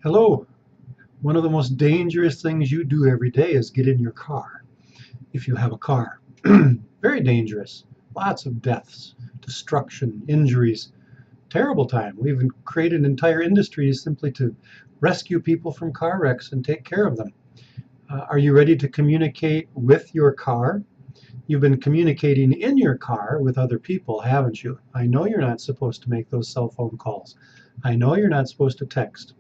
Hello. One of the most dangerous things you do every day is get in your car, if you have a car. Very dangerous. Lots of deaths, destruction, injuries. Terrible time. We've created entire industries simply to rescue people from car wrecks and take care of them. Are you ready to communicate with your car? You've been communicating in your car with other people, haven't you? I know you're not supposed to make those cell phone calls. I know you're not supposed to text.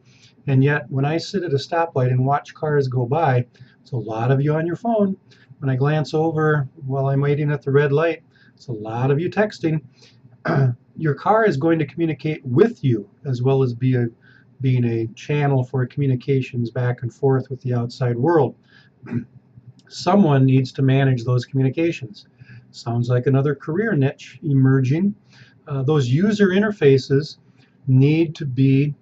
And yet, when I sit at a stoplight and watch cars go by, it's a lot of you on your phone. When I glance over while I'm waiting at the red light, it's a lot of you texting. Your car is going to communicate with you as well as being a channel for communications back and forth with the outside world. Someone needs to manage those communications. Sounds like another career niche emerging. Those user interfaces need to be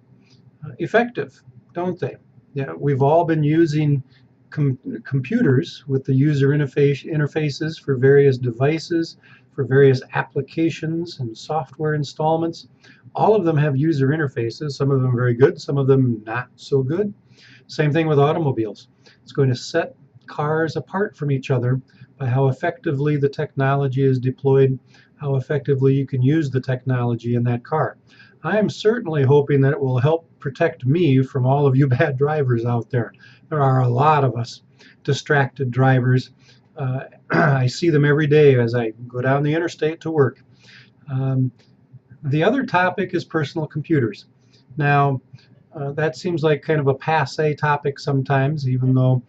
effective, don't they? Yeah, we've all been using computers with the user interfaces for various devices, for various applications and software installments. All of them have user interfaces, some of them very good, some of them not so good. Same thing with automobiles. It's going to set cars apart from each other by how effectively the technology is deployed, how effectively you can use the technology in that car. I am certainly hoping that it will help protect me from all of you bad drivers out there. There are a lot of us distracted drivers. I see them every day as I go down the interstate to work. The other topic is personal computers. Now, that seems like kind of a passé topic sometimes, even though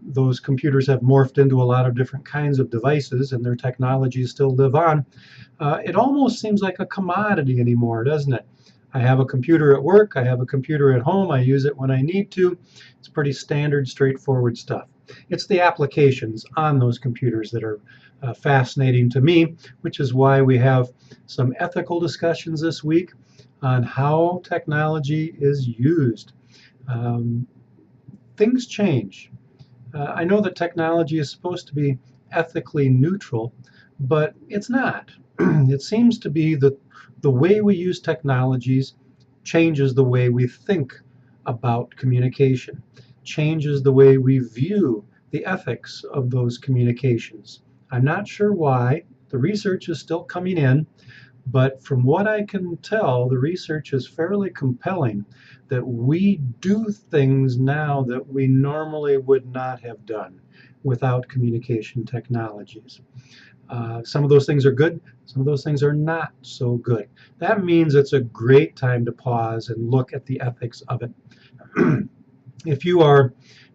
those computers have morphed into a lot of different kinds of devices and their technologies still live on. It almost seems like a commodity anymore, doesn't it? I have a computer at work, I have a computer at home, I use it when I need to. It's pretty standard, straightforward stuff. It's the applications on those computers that are fascinating to me, which is why we have some ethical discussions this week on how technology is used. Things change. I know that technology is supposed to be ethically neutral, but it's not. It seems to be that the way we use technologies changes the way we think about communication, changes the way we view the ethics of those communications. I'm not sure why. The research is still coming in, but from what I can tell, the research is fairly compelling that we do things now that we normally would not have done without communication technologies. Some of those things are good, some of those things are not so good. That means it's a great time to pause and look at the ethics of it. If you are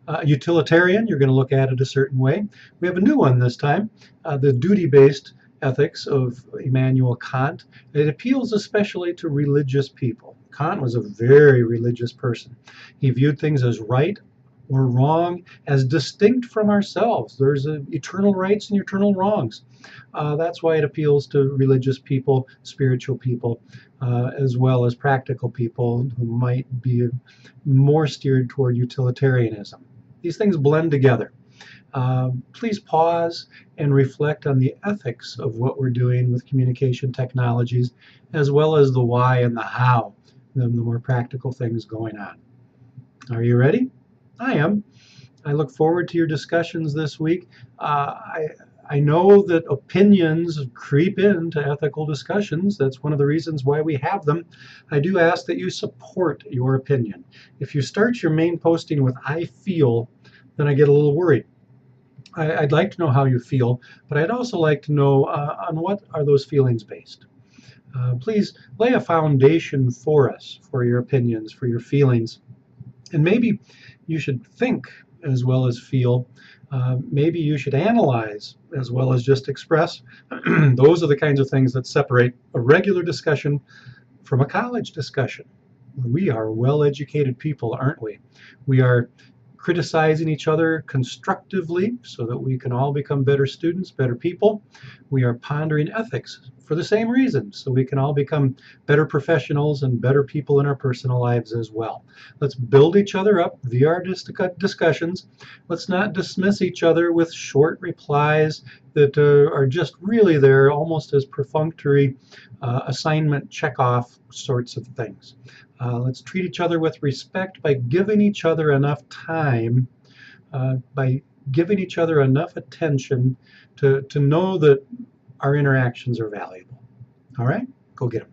a utilitarian, you're going to look at it a certain way. We have a new one this time, the duty-based ethics of Immanuel Kant. It appeals especially to religious people. Kant was a very religious person. He viewed things as right or wrong as distinct from ourselves. There's eternal rights and eternal wrongs. That's why it appeals to religious people, spiritual people, as well as practical people who might be more steered toward utilitarianism. These things blend together. Please pause and reflect on the ethics of what we're doing with communication technologies, as well as the why and the how, the more practical things going on. Are you ready? I am. I look forward to your discussions this week. I know that opinions creep into ethical discussions. That's one of the reasons why we have them. I do ask that you support your opinion. If you start your main posting with "I feel," then I get a little worried. I'd like to know how you feel, but I'd also like to know on what are those feelings based. Please lay a foundation for us, for your opinions, for your feelings. And maybe you should think as well as feel. Maybe you should analyze as well as just express. Those are the kinds of things that separate a regular discussion from a college discussion. We are well-educated people, aren't we? We are criticizing each other constructively so that we can all become better students, better people. We are pondering ethics for the same reason, so we can all become better professionals and better people in our personal lives as well. Let's build each other up via our discussions. Let's not dismiss each other with short replies that are just really there almost as perfunctory assignment check-off sorts of things. Let's treat each other with respect by giving each other enough time, by giving each other enough attention to know that our interactions are valuable. All right? Go get them.